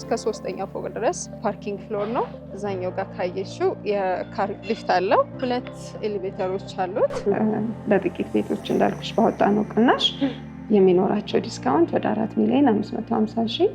እስከ 3ኛ ፎቅ ድረስ ፓርኪንግ ፍሎር ነው። እዛኛው ጋር ካየሽው የካር ሊፍት አለው። 2 ኤሌቬተሮች አሉት። ለጥቂት ቤቶች እንዳልኩሽ ባወጣነው ቅናሽ የሚኖራቸው ዲስካውንት ወደ 4,550,000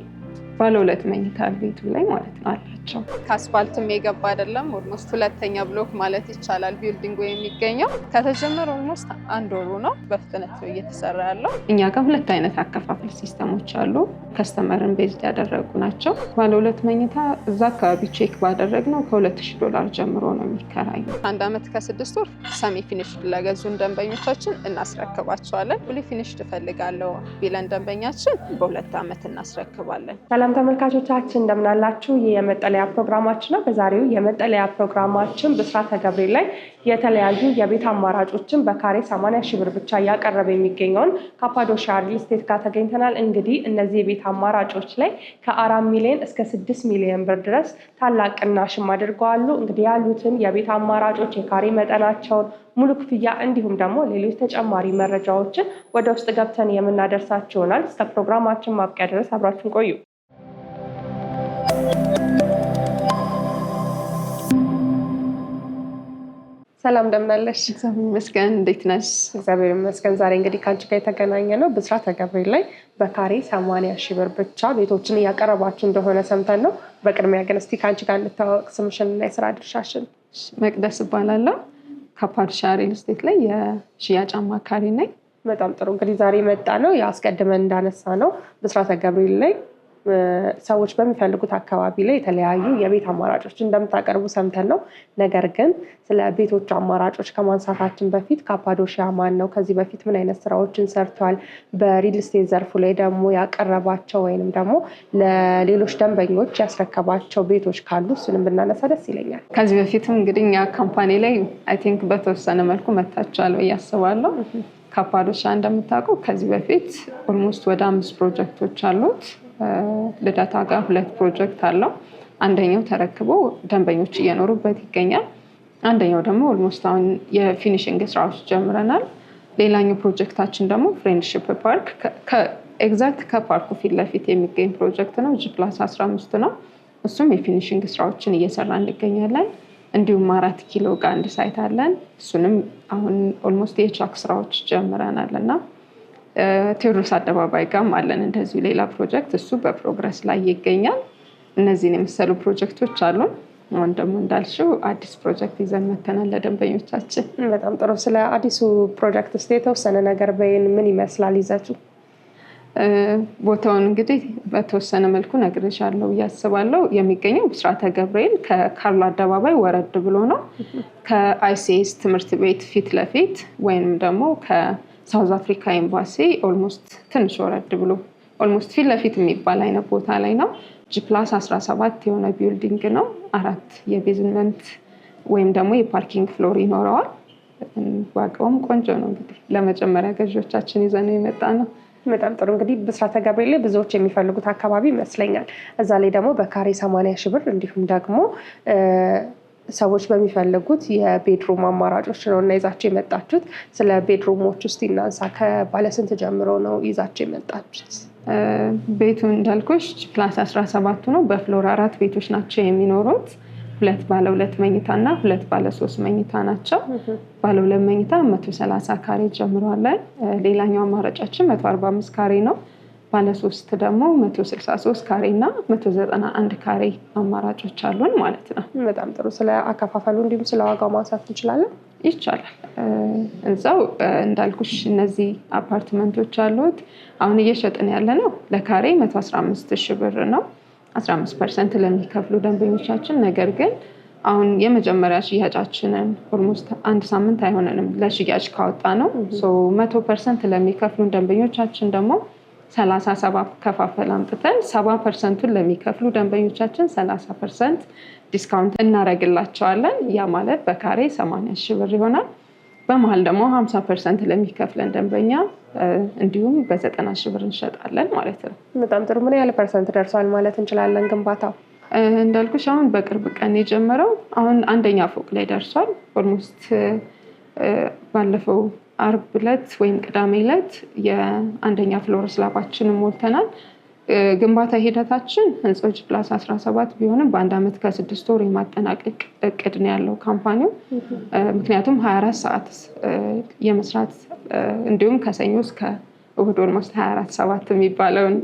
ባለ 2 መኝታ ቤቱ ላይ ማለት ነው አላቸው። ከአስፋልትም የገባ አይደለም። ኦልሞስት 2ኛ ብሎክ ማለት ይቻላል ቢልዲንጉ የሚገኘው። ከተጀመረ ኦልሞስት 1 ወሩ ነው። በፍጥነት ነው እየተሰራ ያለው። እኛ ጋር 2 አይነት አከፋፈል ሲስተሞች አሉ። ከስተመርን ቤዝድ ያደረጉ ናቸው። ባለ 2 መኝታ እዛ አካባቢ ቼክ ባደረግነው ከ$2,000 ጀምሮ ነው የሚከራዩ። 1 ዓመት ከ6 ወር ሰሚ ፊኒሽድ ለገዙን ደንበኞቻችን እናስረክባቸዋለን። ፉሊ ፊኒሽድ እፈልጋለሁ ቢለን ደንበኛችን በ2 ዓመት እናስረክባለን። ሰላም ተመልካቾቻችን እንደምናላችሁ። የመጠለያ ፕሮግራማችን ነው። በዛሬው የመጠለያ ፕሮግራማችን ብስራተ ገብርኤል ላይ የተለያዩ የቤት አማራጮችን በካሬ 80,000 ብር ብቻ እያቀረበ የሚገኘውን ካፓዶሺያ ሪል ስቴት ጋር ተገኝተናል። እንግዲህ እነዚህ የቤት አማራጮች ላይ ከ4 ሚሊዮን እስከ 6 ሚሊዮን ብር ድረስ ታላቅ ቅናሽም አድርገዋል። እንግዲህ ያሉትን የቤት አማራጮች የካሬ መጠናቸውን፣ ሙሉ ክፍያ እንዲሁም ደግሞ ሌሎች ተጨማሪ መረጃዎችን ወደ ውስጥ ገብተን የምናደርሳችሁ ይሆናል። እስከ ፕሮግራማችን ማብቂያ ድረስ አብራችሁን ቆዩ። ሰላም እንደምናለሽ? እግዚአብሔር ይመስገን። እንዴት ነሽ? እግዚአብሔር ይመስገን። ዛሬ እንግዲህ ከአንቺ ጋር የተገናኘ ነው ብስራተ ገብርኤል ላይ በካሬ 80,000 ብር ብቻ ቤቶችን እያቀረባችሁ እንደሆነ ሰምተን ነው። በቅድሚያ ግን እስቲ ከአንቺ ጋር እንተዋወቅ። ስምሽን እና የስራ ድርሻሽን። መቅደስ እባላለሁ። ካፓዶሺያ ሪል ስቴት ላይ የሽያጭ አማካሪ ነኝ። በጣም ጥሩ። እንግዲህ ዛሬ መጣ ነው ያስቀድመን እንዳነሳ ነው ብስራተ ገብርኤል ላይ ሰዎች በሚፈልጉት አካባቢ ላይ የተለያዩ የቤት አማራጮች እንደምታቀርቡ ሰምተን ነው። ነገር ግን ስለ ቤቶች አማራጮች ከማንሳታችን በፊት ካፓዶሺያ ማን ነው? ከዚህ በፊት ምን አይነት ስራዎችን ሰርቷል? በሪል ስቴት ዘርፉ ላይ ደግሞ ያቀረባቸው ወይንም ደግሞ ለሌሎች ደንበኞች ያስረከባቸው ቤቶች ካሉ እሱንም ብናነሳ ደስ ይለኛል። ከዚህ በፊትም እንግዲህ እኛ ካምፓኒ ላይ አይ ቲንክ በተወሰነ መልኩ መታችኋል ብዬ አስባለሁ። ካፓዶሺያ እንደምታውቀው ከዚህ በፊት ኦልሞስት ወደ 5 ፕሮጀክቶች አሉት። ልደታ ጋር 2 ፕሮጀክት አለው። አንደኛው ተረክቦ ደንበኞች እየኖሩበት ይገኛል። አንደኛው ደግሞ ኦልሞስት አሁን የፊኒሽንግ ስራዎች ጀምረናል። ሌላኛው ፕሮጀክታችን ደግሞ ፍሬንድሺፕ ፓርክ ኤግዛክት ከፓርኩ ፊት ለፊት የሚገኝ ፕሮጀክት ነው። G+15 ነው። እሱም የፊኒሽንግ ስራዎችን እየሰራ እንገኛለን። እንዲሁም 4 ኪሎ ጋር አንድ ሳይት አለን። እሱንም አሁን ኦልሞስት የቻክ ስራዎች ጀምረናል እና ቴዎድሮስ አደባባይ ጋርም አለን እንደዚሁ ሌላ ፕሮጀክት፣ እሱ በፕሮግረስ ላይ ይገኛል። እነዚህን የመሰሉ ፕሮጀክቶች አሉን። አሁን ደግሞ እንዳልሽው አዲስ ፕሮጀክት ይዘን መተናል ለደንበኞቻችን። በጣም ጥሩ። ስለ አዲሱ ፕሮጀክት እስቲ የተወሰነ ነገር በይን። ምን ይመስላል ይዘቱ? ቦታውን እንግዲህ በተወሰነ መልኩ ነግሬሻለሁ ብዬ አስባለሁ። የሚገኘው ብስራተ ገብርኤል ከካርሎ አደባባይ ወረድ ብሎ ነው። ከአይሲኤስ ትምህርት ቤት ፊት ለፊት ወይም ደግሞ ሳውዝ አፍሪካ ኤምባሲ ኦልሞስት ትንሽ ወረድ ብሎ ኦልሞስት ፊት ለፊት የሚባል አይነት ቦታ ላይ ነው። G+17 የሆነ ቢልዲንግ ነው። 4 የቤዝመንት ወይም ደግሞ የፓርኪንግ ፍሎር ይኖረዋል። ዋጋውም ቆንጆ ነው። እንግዲህ ለመጀመሪያ ገዢዎቻችን ይዘን የመጣ ነው። በጣም ጥሩ። እንግዲህ ብስራተ ገብርኤል ላይ ብዙዎች የሚፈልጉት አካባቢ ይመስለኛል። እዛ ላይ ደግሞ በካሬ 80,000 ብር እንዲሁም ደግሞ ሰዎች በሚፈልጉት የቤድሩም አማራጮች ነው እና ይዛቸው የመጣችሁት። ስለ ቤድሩሞች ውስጥ እናንሳ። ከባለስንት ጀምሮ ነው ይዛቸው የመጣችሁት? ቤቱ እንዳልኩሽ G+17 ነው። በፍሎር 4 ቤቶች ናቸው የሚኖሩት። 2 ባለ 2 መኝታ እና 2 ባለ 3 መኝታ ናቸው። ባለ 2 መኝታ 130 ካሬ ጀምሯለን። ሌላኛው አማራጫችን 145 ካሬ ነው። ባለ 3 ደግሞ 163 ካሬ እና 191 ካሬ አማራጮች አሉን ማለት ነው። በጣም ጥሩ። ስለ አከፋፈሉ እንዲሁም ስለ ዋጋው ማንሳት እንችላለን? ይቻላል። እዛው እንዳልኩሽ እነዚህ አፓርትመንቶች አሉት። አሁን እየሸጥን ያለ ነው ለካሬ 115,000 ብር ነው 15% ለሚከፍሉ ደንበኞቻችን። ነገር ግን አሁን የመጀመሪያ ሽያጫችንን ኦልሞስት 1 ሳምንት አይሆነንም ለሽያጭ ካወጣ ነው 100% ለሚከፍሉ ደንበኞቻችን ደግሞ 37 ከፋፈል አምጥተን 70%ን ለሚከፍሉ ደንበኞቻችን 30% ዲስካውንት እናደርግላቸዋለን። ያ ማለት በካሬ 80,000 ብር ይሆናል። በመሀል ደግሞ 50% ለሚከፍለን ደንበኛ እንዲሁም በ90,000 ብር እንሸጣለን ማለት ነው። በጣም ጥሩ። ምን ያህል ፐርሰንት ደርሷል ማለት እንችላለን ግንባታው? እንዳልኩሽ አሁን በቅርብ ቀን የጀመረው አሁን 1ኛ ፎቅ ላይ ደርሷል። ኦልሞስት ባለፈው አርብ ዕለት ወይም ቅዳሜ ዕለት የ1ኛ ፍሎር ስላባችንን ሞልተናል። ግንባታ ሂደታችን ህንፃዎች ፕላስ 17 ቢሆንም በአንድ ዓመት ከ6 ወር የማጠናቀቅ እቅድ ነው ያለው ካምፓኒው። ምክንያቱም 24 ሰዓት የመስራት እንዲሁም ከሰኞ እስከ እሁድ ኦልሞስት 24/7 የሚባለውን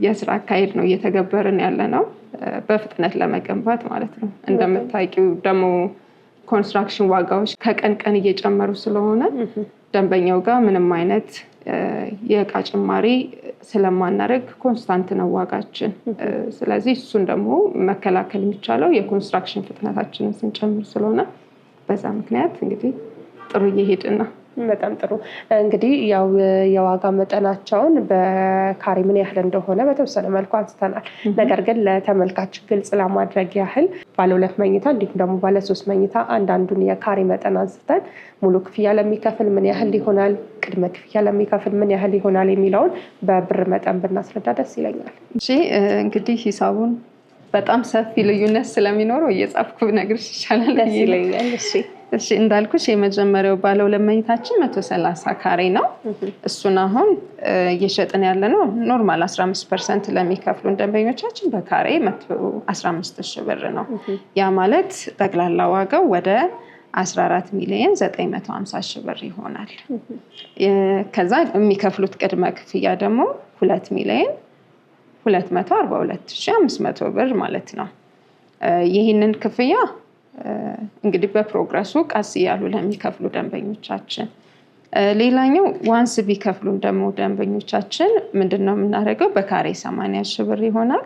የስራ አካሄድ ነው እየተገበርን ያለ ነው፣ በፍጥነት ለመገንባት ማለት ነው። እንደምታውቂው ደግሞ ኮንስትራክሽን ዋጋዎች ከቀን ቀን እየጨመሩ ስለሆነ ደንበኛው ጋር ምንም አይነት የእቃ ጭማሪ ስለማናደርግ ኮንስታንት ነው ዋጋችን። ስለዚህ እሱን ደግሞ መከላከል የሚቻለው የኮንስትራክሽን ፍጥነታችንን ስንጨምር ስለሆነ በዛ ምክንያት እንግዲህ ጥሩ እየሄድን ነው። በጣም ጥሩ። እንግዲህ ያው የዋጋ መጠናቸውን በካሬ ምን ያህል እንደሆነ በተወሰነ መልኩ አንስተናል። ነገር ግን ለተመልካች ግልጽ ለማድረግ ያህል ባለ 2 መኝታ እንዲሁም ደግሞ ባለ 3 መኝታ አንዳንዱን የካሬ መጠን አንስተን ሙሉ ክፍያ ለሚከፍል ምን ያህል ይሆናል፣ ቅድመ ክፍያ ለሚከፍል ምን ያህል ይሆናል የሚለውን በብር መጠን ብናስረዳ ደስ ይለኛል። እሺ እንግዲህ ሂሳቡን በጣም ሰፊ ልዩነት ስለሚኖረው እየጻፍኩ ነግርሽ ይሻላል። ደስ ይለኛል። እሺ እንዳልኩሽ የመጀመሪያው ባለ 2 መኝታችን 130 ካሬ ነው። እሱን አሁን እየሸጥን ያለ ነው ኖርማል 15% ለሚከፍሉ ደንበኞቻችን በካሬ 115,000 ብር ነው። ያ ማለት ጠቅላላ ዋጋው ወደ 14,950,000 ብር ይሆናል። ከዛ የሚከፍሉት ቅድመ ክፍያ ደግሞ 2,242,500 ብር ማለት ነው። ይህንን ክፍያ እንግዲህ በፕሮግረሱ ቀስ እያሉ ለሚከፍሉ ደንበኞቻችን፣ ሌላኛው ዋንስ ቢከፍሉን ደግሞ ደንበኞቻችን ምንድነው የምናደርገው በካሬ 80,000 ብር ይሆናል።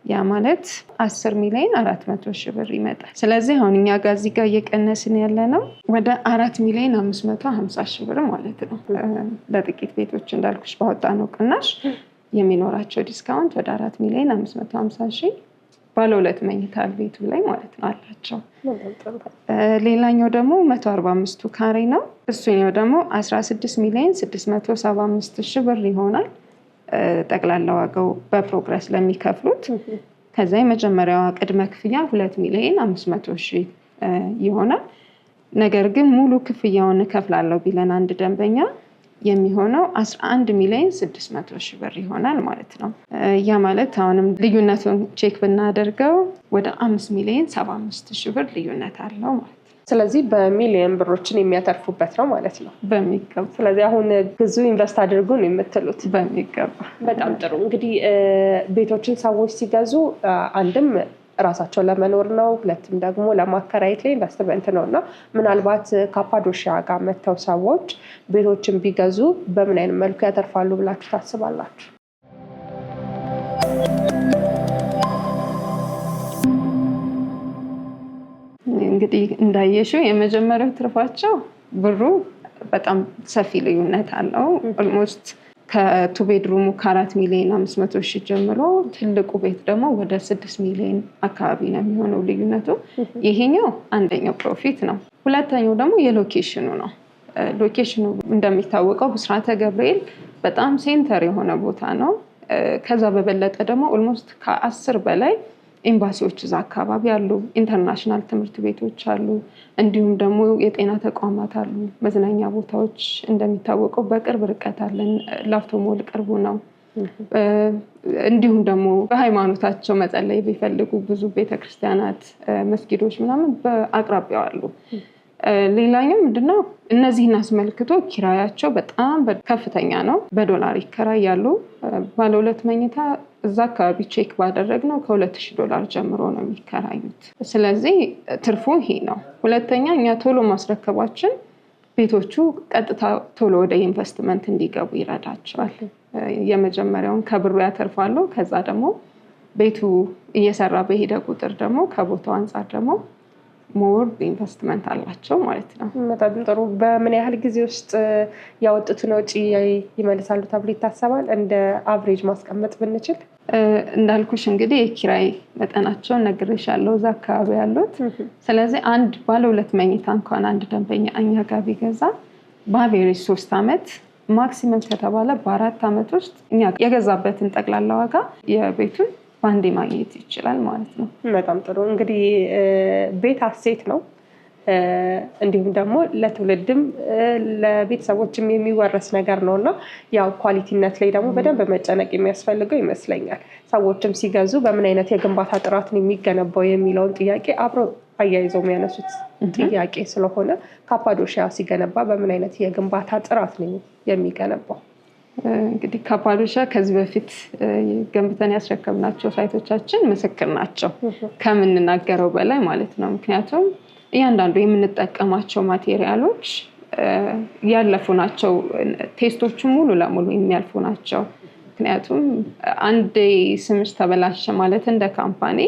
ያ ማለት 10,400,000 ብር ይመጣል። ስለዚህ አሁን እኛ ጋር እዚህ ጋር እየቀነስን ያለ ነው ወደ 4,550,000 ብር ማለት ነው። ለጥቂት ቤቶች እንዳልኩሽ ባወጣነው ቅናሽ የሚኖራቸው ዲስካውንት ወደ 4,550,000 ባለ 2 መኝታ ቤቱ ላይ ማለት ነው አላቸው። ሌላኛው ደግሞ 145ቱ ካሬ ነው። እሱኛው ደግሞ 16,675,000 ብር ይሆናል ጠቅላላ ዋጋው በፕሮግረስ ለሚከፍሉት። ከዛ የመጀመሪያዋ ቅድመ ክፍያ 2,500,000 ይሆናል። ነገር ግን ሙሉ ክፍያውን እከፍላለሁ ቢለን አንድ ደንበኛ የሚሆነው 11,600,000 ብር ይሆናል ማለት ነው። ያ ማለት አሁንም ልዩነቱን ቼክ ብናደርገው ወደ 5,75,000 ብር ልዩነት አለው ማለት ነው። ስለዚህ በሚሊዮን ብሮችን የሚያተርፉበት ነው ማለት ነው። በሚገባ። ስለዚህ አሁን ግዙ ኢንቨስት አድርጉ ነው የምትሉት? በሚገባ። በጣም ጥሩ። እንግዲህ ቤቶችን ሰዎች ሲገዙ አንድም ራሳቸው ለመኖር ነው፣ ሁለትም ደግሞ ለማከራየት ላይ ኢንቨስትመንት ነው እና ምናልባት ካፓዶሺያ ጋር መጥተው ሰዎች ቤቶችን ቢገዙ በምን አይነት መልኩ ያተርፋሉ ብላችሁ ታስባላችሁ? እንግዲህ እንዳየሽው የመጀመሪያው ትርፋቸው ብሩ በጣም ሰፊ ልዩነት አለው። ኦልሞስት ከቱ ቤድሩሙ ከ4,500,000 ጀምሮ ትልቁ ቤት ደግሞ ወደ 6 ሚሊዮን አካባቢ ነው የሚሆነው ልዩነቱ። ይሄኛው አንደኛው ፕሮፊት ነው። ሁለተኛው ደግሞ የሎኬሽኑ ነው። ሎኬሽኑ እንደሚታወቀው ብስራተ ገብርኤል በጣም ሴንተር የሆነ ቦታ ነው። ከዛ በበለጠ ደግሞ ኦልሞስት ከ10 በላይ ኤምባሲዎች እዛ አካባቢ አሉ፣ ኢንተርናሽናል ትምህርት ቤቶች አሉ፣ እንዲሁም ደግሞ የጤና ተቋማት አሉ፣ መዝናኛ ቦታዎች እንደሚታወቀው በቅርብ ርቀት አለን። ላፍቶ ሞል ቅርቡ ነው። እንዲሁም ደግሞ በሃይማኖታቸው መጸለይ ቢፈልጉ ብዙ ቤተክርስቲያናት፣ መስጊዶች ምናምን በአቅራቢያው አሉ። ሌላኛው ምንድነው እነዚህን አስመልክቶ ኪራያቸው በጣም ከፍተኛ ነው። በዶላር ይከራያሉ። ባለ 2 መኝታ እዛ አካባቢ ቼክ ባደረግነው $2,000 ጀምሮ ነው የሚከራዩት። ስለዚህ ትርፉ ይሄ ነው። ሁለተኛ እኛ ቶሎ ማስረከባችን ቤቶቹ ቀጥታ ቶሎ ወደ ኢንቨስትመንት እንዲገቡ ይረዳቸዋል። የመጀመሪያውን ከብሩ ያተርፋሉ። ከዛ ደግሞ ቤቱ እየሰራ በሄደ ቁጥር ደግሞ ከቦታው አንጻር ደግሞ ሞር ኢንቨስትመንት አላቸው ማለት ነው። በጣም ጥሩ። በምን ያህል ጊዜ ውስጥ ያወጡትን ወጪ ይመልሳሉ ተብሎ ይታሰባል? እንደ አቨሬጅ ማስቀመጥ ብንችል? እንዳልኩሽ እንግዲህ የኪራይ መጠናቸውን ነግሬሻለሁ እዛ አካባቢ ያሉት። ስለዚህ አንድ ባለ 2 መኝታ እንኳን አንድ ደንበኛ እኛ ጋር ቢገዛ በአቬሬጅ 3 ዓመት ማክሲመም ከተባለ በ4 ዓመት ውስጥ እኛ የገዛበትን ጠቅላላ ዋጋ የቤቱን ባንዴ ማግኘት ይችላል ማለት ነው። በጣም ጥሩ። እንግዲህ ቤት አሴት ነው። እንዲሁም ደግሞ ለትውልድም ለቤተሰቦችም የሚወረስ ነገር ነውና ያው ኳሊቲነት ላይ ደግሞ በደንብ መጨነቅ የሚያስፈልገው ይመስለኛል። ሰዎችም ሲገዙ በምን አይነት የግንባታ ጥራት ነው የሚገነባው የሚለውን ጥያቄ አብረው አያይዘው የሚያነሱት ጥያቄ ስለሆነ ካፓዶሺያ ሲገነባ በምን አይነት የግንባታ ጥራት ነው የሚገነባው? እንግዲህ ካፓዶሺያ ከዚህ በፊት ገንብተን ያስረከብናቸው ሳይቶቻችን ምስክር ናቸው ከምንናገረው በላይ ማለት ነው። ምክንያቱም እያንዳንዱ የምንጠቀማቸው ማቴሪያሎች ያለፉ ናቸው። ቴስቶቹ ሙሉ ለሙሉ የሚያልፉ ናቸው። ምክንያቱም አንዴ ስምሽ ተበላሸ ማለት እንደ ካምፓኒ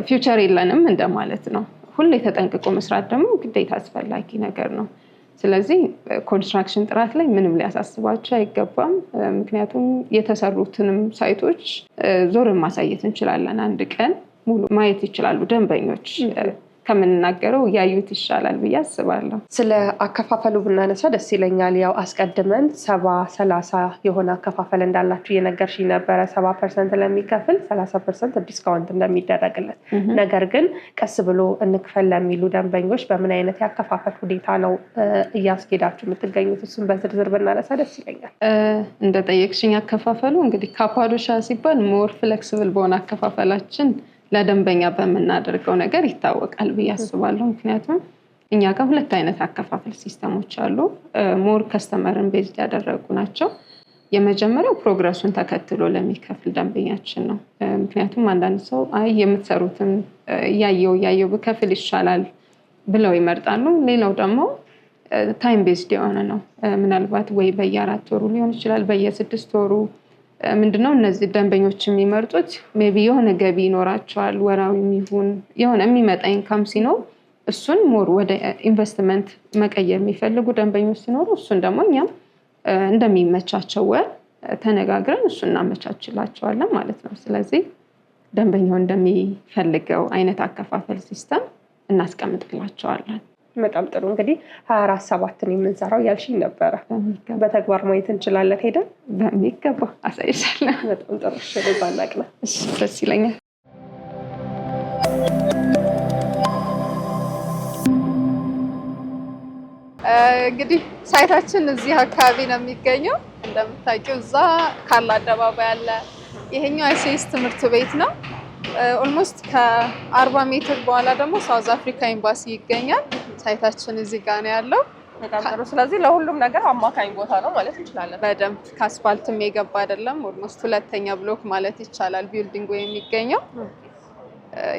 ፊውቸር የለንም እንደማለት ነው። ሁሌ ተጠንቅቆ መስራት ደግሞ ግዴታ አስፈላጊ ነገር ነው። ስለዚህ ኮንስትራክሽን ጥራት ላይ ምንም ሊያሳስባቸው አይገባም። ምክንያቱም የተሰሩትንም ሳይቶች ዞርን ማሳየት እንችላለን። አንድ ቀን ሙሉ ማየት ይችላሉ ደንበኞች። ከምንናገረው ያዩት ይሻላል ብዬ አስባለሁ። ስለ አከፋፈሉ ብናነሳ ደስ ይለኛል። ያው አስቀድመን 70-30 የሆነ አከፋፈል እንዳላችሁ እየነገርሽኝ ነበረ። 70% ለሚከፍል 30% ዲስካውንት እንደሚደረግለት። ነገር ግን ቀስ ብሎ እንክፈል ለሚሉ ደንበኞች በምን አይነት ያከፋፈል ሁኔታ ነው እያስኬዳችሁ የምትገኙት? እሱን በዝርዝር ብናነሳ ደስ ይለኛል። እንደጠየቅሽኝ አከፋፈሉ እንግዲህ ካፓዶሺያ ሲባል ሞር ፍሌክሲብል በሆነ አከፋፈላችን ለደንበኛ በምናደርገው ነገር ይታወቃል ብዬ አስባለሁ። ምክንያቱም እኛ ጋር ሁለት አይነት አከፋፈል ሲስተሞች አሉ። ሞር ከስተመርን ቤዝድ ያደረጉ ናቸው። የመጀመሪያው ፕሮግረሱን ተከትሎ ለሚከፍል ደንበኛችን ነው። ምክንያቱም አንዳንድ ሰው አይ የምትሰሩትን እያየው ብከፍል ይሻላል ብለው ይመርጣሉ። ሌላው ደግሞ ታይም ቤዝድ የሆነ ነው። ምናልባት ወይ በየ4 ወሩ ሊሆን ይችላል፣ በየ6 ወሩ ምንድነው እነዚህ ደንበኞች የሚመርጡት ሜቢ የሆነ ገቢ ይኖራቸዋል፣ ወራዊም ይሁን የሆነ የሚመጣ ኢንካም ሲኖር እሱን ሞር ወደ ኢንቨስትመንት መቀየር የሚፈልጉ ደንበኞች ሲኖሩ እሱን ደግሞ እኛም እንደሚመቻቸው ወር ተነጋግረን እሱን እናመቻችላቸዋለን ማለት ነው። ስለዚህ ደንበኛው እንደሚፈልገው አይነት አከፋፈል ሲስተም እናስቀምጥላቸዋለን። በጣም ጥሩ። እንግዲህ 24/7 የምንሰራው ያልሽኝ ነበረ። በተግባር ማየት እንችላለን ሄደን? በሚገባ አሳይሻለሁ። በጣም ጥሩ። እሺ ባላቅና ደስ ይለኛል። እንግዲህ ሳይታችን እዚህ አካባቢ ነው የሚገኘው። እንደምታውቂው እዛ ካለ አደባባይ አለ። ይሄኛው አይሲኤስ ትምህርት ቤት ነው። ኦልሞስት ከ40 ሜትር በኋላ ደግሞ ሳውዝ አፍሪካ ኤምባሲ ይገኛል። ሳይታችን እዚህ ጋር ነው ያለው። በጣም ጥሩ። ስለዚህ ለሁሉም ነገር አማካኝ ቦታ ነው ማለት እንችላለን። በደንብ ከአስፋልትም የገባ አይደለም። ኦልሞስት ሁለተኛ ብሎክ ማለት ይቻላል ቢልዲንጉ የሚገኘው።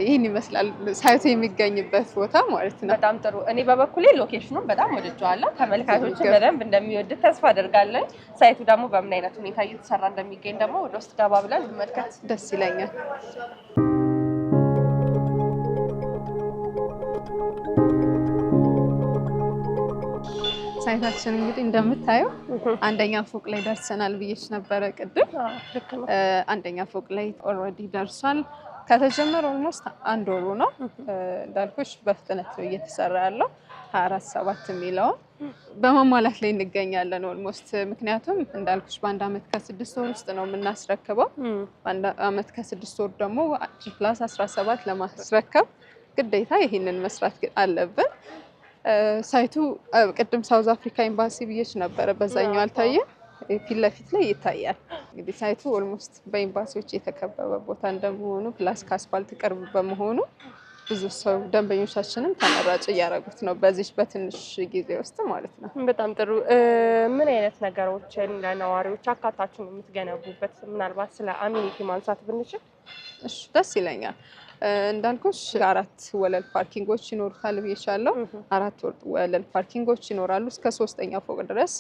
ይህን ይመስላል ሳይቱ የሚገኝበት ቦታ ማለት ነው። በጣም ጥሩ። እኔ በበኩሌ ሎኬሽኑን በጣም ወድጀዋለሁ። ተመልካቾችን በደንብ እንደሚወዱት ተስፋ አደርጋለሁ። ሳይቱ ደግሞ በምን አይነት ሁኔታ እየተሰራ እንደሚገኝ ደግሞ ወደ ውስጥ ገባ ብለን እንመልከት። ደስ ይለኛል። ሳይታችን እንግዲህ እንደምታየው አንደኛ ፎቅ ላይ ደርሰናል ብዬሽ ነበረ ቅድም። አንደኛ ፎቅ ላይ ኦልሬዲ ደርሷል። ከተጀመረ ኦልሞስት 1 ወሩ ነው። እንዳልኩሽ በፍጥነት ነው እየተሰራ ያለው። 24/7 የሚለው በማሟላት ላይ እንገኛለን ኦልሞስት። ምክንያቱም እንዳልኩሽ በ1 ዓመት ከ6 ወር ውስጥ ነው የምናስረክበው። በ1 ዓመት ከ6 ወር ደግሞ G+17 ለማስረከብ ግዴታ ይሄንን መስራት አለብን። ሳይቱ ቅድም ሳውዝ አፍሪካ ኤምባሲ ብዬሽ ነበረ፣ በዛኛው አልታየም፣ ፊት ለፊት ላይ ይታያል። እንግዲህ ሳይቱ ኦልሞስት በኤምባሲዎች የተከበበ ቦታ እንደመሆኑ ፕላስ ከአስፋልት ቅርብ በመሆኑ ብዙ ሰው ደንበኞቻችንም ተመራጭ እያደረጉት ነው በዚህ በትንሽ ጊዜ ውስጥ ማለት ነው። በጣም ጥሩ። ምን አይነት ነገሮችን ለነዋሪዎች አካታችሁ የምትገነቡበት? ምናልባት ስለ አሚኒቲ ማንሳት ብንችል እሺ ደስ ይለኛል። እንዳልኩሽ 4 ወለል ፓርኪንጎች ይኖሩታል ብዬሻለሁ። 4 ወለል ፓርኪንጎች ይኖራሉ። እስከ 3ኛ ፎቅ ድረስ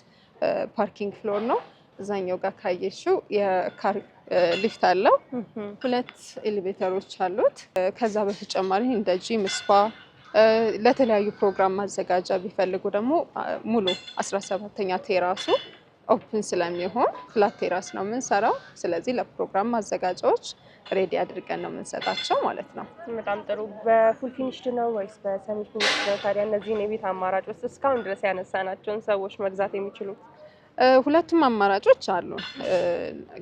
ፓርኪንግ ፍሎር ነው። እዛኛው ጋር ካየሽው የካር ሊፍት አለው። 2 ኤሌቬተሮች አሉት። ከዛ በተጨማሪ እንደ ጂም፣ ስፓ፣ ለተለያዩ ፕሮግራም ማዘጋጃ ቢፈልጉ ደግሞ ሙሉ 17ኛ ቴራሱ ኦፕን ስለሚሆን ፍላት ቴራስ ነው የምንሰራው። ስለዚህ ለፕሮግራም ማዘጋጃዎች ሬዲ አድርገን ነው የምንሰጣቸው ማለት ነው። በጣም ጥሩ። በፉል ፊኒሽድ ነው ወይስ በሰሚ ፊኒሽድ ነው? ታዲያ እነዚህን የቤት አማራጮች እስካሁን ድረስ ያነሳናቸውን ሰዎች መግዛት የሚችሉት? ሁለቱም አማራጮች አሉ።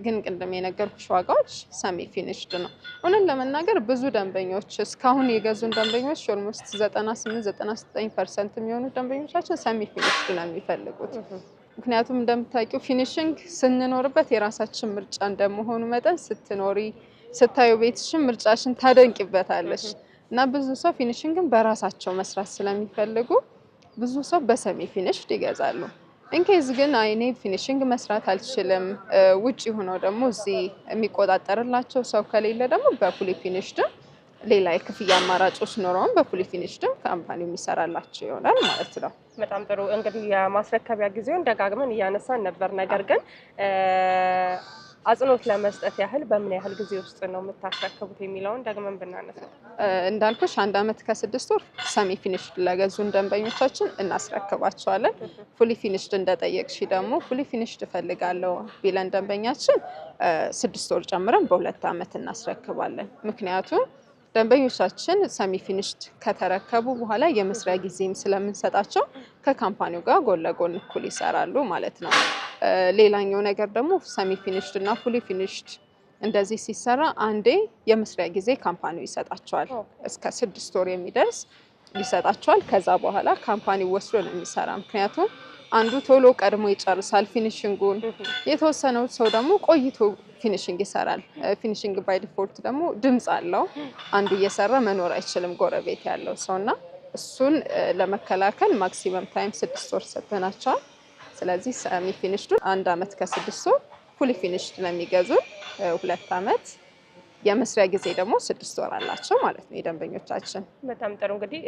ግን ቅድም የነገርኩሽ ዋጋዎች ሰሚ ፊኒሽድ ነው። እውነት ለመናገር ብዙ ደንበኞች እስካሁን የገዙን ደንበኞች ኦልሞስት 98-99% የሚሆኑ ደንበኞቻችን ሰሚ ፊኒሽድ ነው የሚፈልጉት። ምክንያቱም እንደምታውቂው ፊኒሽንግ ስንኖርበት የራሳችን ምርጫ እንደመሆኑ መጠን ስትኖሪ ስታዩ ቤትሽን ምርጫሽን ታደንቂበታለሽ እና ብዙ ሰው ፊኒሽንግን በራሳቸው መስራት ስለሚፈልጉ ብዙ ሰው በሰሚ ፊኒሽድ ይገዛሉ። ኢንኬዝ ግን እኔ ፊኒሽንግ መስራት አልችልም፣ ውጪ ሆነው ደግሞ እዚህ የሚቆጣጠርላቸው ሰው ከሌለ ደግሞ በፉሊ ፊኒሽድ ሌላ የክፍያ አማራጮች ኖረውም በፉሊ ፊኒሽድ ካምፓኒው የሚሰራላቸው ይሆናል ማለት ነው። በጣም ጥሩ። እንግዲህ የማስረከቢያ ጊዜውን ደጋግመን እያነሳን ነበር። ነገር ግን አጽንኦት ለመስጠት ያህል በምን ያህል ጊዜ ውስጥ ነው የምታስረክቡት የሚለውን ደግመን ብናነሳ? እንዳልኩሽ 1 ዓመት ከ6 ወር ሰሚ ፊኒሽድ ለገዙን ደንበኞቻችን እናስረክባቸዋለን። ፉሊ ፊኒሽድ እንደጠየቅሽ ደግሞ ፉሊ ፊኒሽድ እፈልጋለሁ ቢለን ደንበኛችን 6 ወር ጨምረን በ2 ዓመት እናስረክባለን። ምክንያቱም ደንበኞቻችን ሰሚ ፊኒሽድ ከተረከቡ በኋላ የመስሪያ ጊዜም ስለምንሰጣቸው ከካምፓኒው ጋር ጎን ለጎን እኩል ይሰራሉ ማለት ነው። ሌላኛው ነገር ደግሞ ሰሚ ፊኒሽድ እና ፉሊ ፊኒሽድ እንደዚህ ሲሰራ አንዴ የመስሪያ ጊዜ ካምፓኒው ይሰጣቸዋል። እስከ 6 ወር የሚደርስ ይሰጣቸዋል። ከዛ በኋላ ካምፓኒው ወስዶ ነው የሚሰራ። ምክንያቱም አንዱ ቶሎ ቀድሞ ይጨርሳል ፊኒሽንጉን፣ የተወሰነው ሰው ደግሞ ቆይቶ ፊኒሽንግ ይሰራል። ፊኒሽንግ ባይ ዲፎልት ደግሞ ድምጽ አለው። አንዱ እየሰራ መኖር አይችልም ጎረቤት ያለው ሰውና እሱን ለመከላከል ማክሲመም ታይም 6 ወር ሰጥተናቸዋል። ስለዚህ ሰሚ ፊኒሽዱን 1 ዓመት ከ6 ወር፣ ፉሊ ፊኒሽድ ነው የሚገዙን 2 ዓመት፣ የመስሪያ ጊዜ ደግሞ 6 ወር አላቸው ማለት ነው የደንበኞቻችን። በጣም ጥሩ። እንግዲህ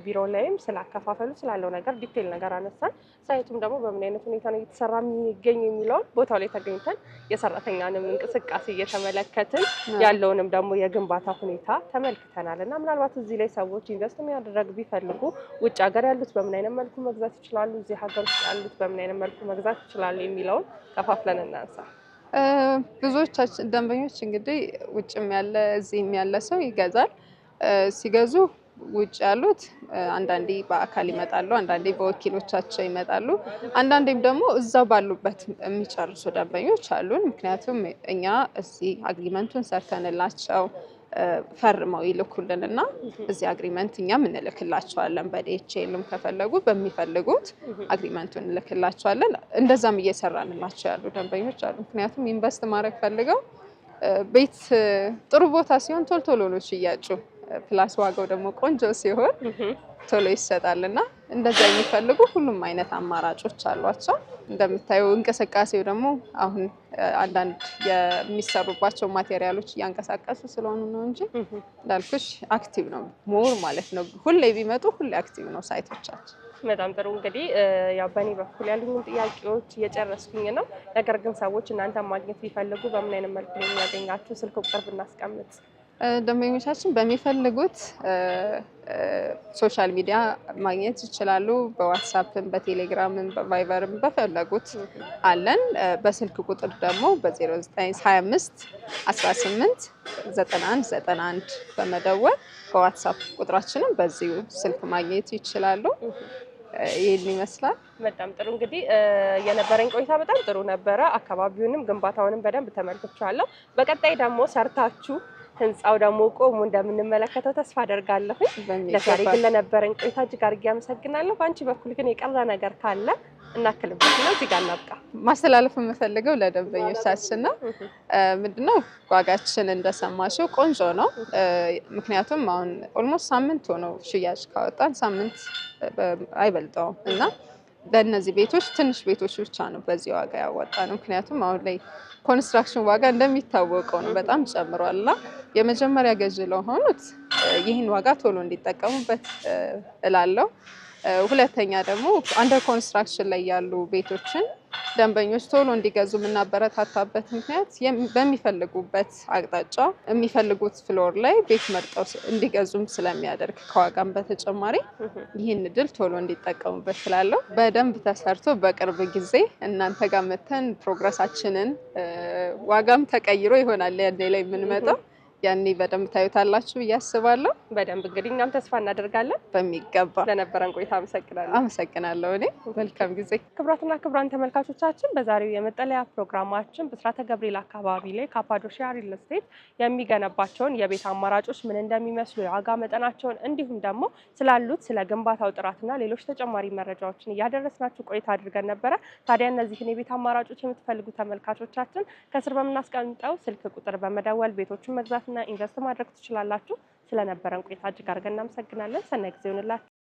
ቢሮ ላይም ስላከፋፈሉ ስላለው ነገር ዲቴል ነገር አነሳን። ሳይቱም ደግሞ በምን አይነት ሁኔታ ነው እየተሰራ የሚገኝ የሚለውን ቦታው ላይ ተገኝተን የሰራተኛንም እንቅስቃሴ እየተመለከትን ያለውንም ደግሞ የግንባታ ሁኔታ ተመልክተናል እና ምናልባት እዚህ ላይ ሰዎች ኢንቨስት የሚያደርግ ቢፈልጉ ውጭ ሀገር ያሉት በምን አይነት መልኩ መግዛት ይችላሉ፣ እዚህ ሀገር ውስጥ ያሉት በምን አይነት መልኩ መግዛት ይችላሉ የሚለውን ከፋፍለን እናንሳ። ብዙዎቻችን ደንበኞች እንግዲህ ውጭም ያለ እዚህም ያለ ሰው ይገዛል። ሲገዙ ውጭ ያሉት አንዳንዴ በአካል ይመጣሉ፣ አንዳንዴ በወኪሎቻቸው ይመጣሉ፣ አንዳንዴም ደግሞ እዛው ባሉበት የሚጨርሱ ደንበኞች አሉን። ምክንያቱም እኛ እዚህ አግሪመንቱን ሰርተንላቸው ፈርመው ይልኩልን እና እዚህ አግሪመንት እኛም እንልክላቸዋለን። በዲኤችኤልም ከፈለጉ በሚፈልጉት አግሪመንቱን እንልክላቸዋለን። እንደዛም እየሰራንላቸው ያሉ ደንበኞች አሉ። ምክንያቱም ኢንቨስት ማድረግ ፈልገው ቤት ጥሩ ቦታ ሲሆን ቶሎ ቶሎ ነው ሽያጩ፣ ፕላስ ዋጋው ደግሞ ቆንጆ ሲሆን ቶሎ ይሰጣል እና እንደዛ የሚፈልጉ ሁሉም አይነት አማራጮች አሏቸው። እንደምታየው እንቅስቃሴው ደግሞ አሁን አንዳንድ የሚሰሩባቸው ማቴሪያሎች እያንቀሳቀሱ ስለሆኑ ነው እንጂ እንዳልኩሽ አክቲቭ ነው ሞር ማለት ነው። ሁሌ ቢመጡ ሁሌ አክቲቭ ነው ሳይቶቻችን። በጣም ጥሩ። እንግዲህ ያው በእኔ በኩል ያሉኝን ጥያቄዎች እየጨረስኩኝ ነው። ነገር ግን ሰዎች እናንተ ማግኘት ቢፈልጉ በምን አይነት መልኩ ነው የሚያገኛችሁ? ስልክ ቁጥር ብናስቀምጥ? ደንበኞቻችን በሚፈልጉት ሶሻል ሚዲያ ማግኘት ይችላሉ። በዋትሳፕም፣ በቴሌግራምም፣ በቫይበርም በፈለጉት አለን። በስልክ ቁጥር ደግሞ በ0925 18 91 91 በመደወል በዋትሳፕ ቁጥራችንም በዚሁ ስልክ ማግኘት ይችላሉ። ይህን ይመስላል። በጣም ጥሩ። እንግዲህ የነበረኝ ቆይታ በጣም ጥሩ ነበረ። አካባቢውንም ግንባታውንም በደንብ ተመልክቻለሁ። በቀጣይ ደግሞ ሰርታችሁ ህንፃው ደግሞ ቆሞ እንደምንመለከተው ተስፋ አደርጋለሁ። ለዛሬ ግን ለነበረኝ ቆይታ እጅግ አድርጌ አመሰግናለሁ። በአንቺ በኩል ግን የቀረ ነገር ካለ እናክልበት ነው እዚህ ጋር እናብቃ። ማስተላለፍ የምፈልገው ለደንበኞቻችን ነው ምንድነው ዋጋችን እንደሰማሽው ቆንጆ ነው። ምክንያቱም አሁን ኦልሞስት ሳምንት ሆነው ሽያጭ ካወጣን ሳምንት አይበልጠውም እና ለእነዚህ ቤቶች ትንሽ ቤቶች ብቻ ነው በዚህ ዋጋ ያወጣ ነው። ምክንያቱም አሁን ላይ ኮንስትራክሽን ዋጋ እንደሚታወቀው ነው በጣም ጨምሯል እና የመጀመሪያ ገዢ ለሆኑት ይህን ዋጋ ቶሎ እንዲጠቀሙበት እላለሁ። ሁለተኛ ደግሞ አንደር ኮንስትራክሽን ላይ ያሉ ቤቶችን ደንበኞች ቶሎ እንዲገዙ የምናበረታታበት ምክንያት በሚፈልጉበት አቅጣጫ የሚፈልጉት ፍሎር ላይ ቤት መርጠው እንዲገዙም ስለሚያደርግ ከዋጋም በተጨማሪ ይህን እድል ቶሎ እንዲጠቀሙበት ስላለው በደንብ ተሰርቶ በቅርብ ጊዜ እናንተ ጋር መተን ፕሮግረሳችንን ዋጋም ተቀይሮ ይሆናል ያኔ ላይ የምንመጣው ያኔ በደንብ ታዩታላችሁ እያስባለሁ። በደንብ እንግዲህ እኛም ተስፋ እናደርጋለን። በሚገባ ለነበረን ቆይታ አመሰግናለሁ። አመሰግናለሁ። እኔ መልካም ጊዜ። ክቡራትና ክቡራን ተመልካቾቻችን በዛሬው የመጠለያ ፕሮግራማችን ብስራተ ገብርኤል አካባቢ ላይ ካፓዶሺያ ሪል ስቴት የሚገነባቸውን የቤት አማራጮች ምን እንደሚመስሉ የዋጋ መጠናቸውን እንዲሁም ደግሞ ስላሉት ስለ ግንባታው ጥራትና ሌሎች ተጨማሪ መረጃዎችን እያደረስናችሁ ቆይታ አድርገን ነበረ። ታዲያ እነዚህን የቤት አማራጮች የምትፈልጉ ተመልካቾቻችን ከስር በምናስቀምጠው ስልክ ቁጥር በመደወል ቤቶችን መግዛትና ኢንቨስት ማድረግ ትችላላችሁ። ስለነበረን ቆይታ እጅግ አድርገን እናመሰግናለን። ሰናይ ጊዜ ይሁንላችሁ።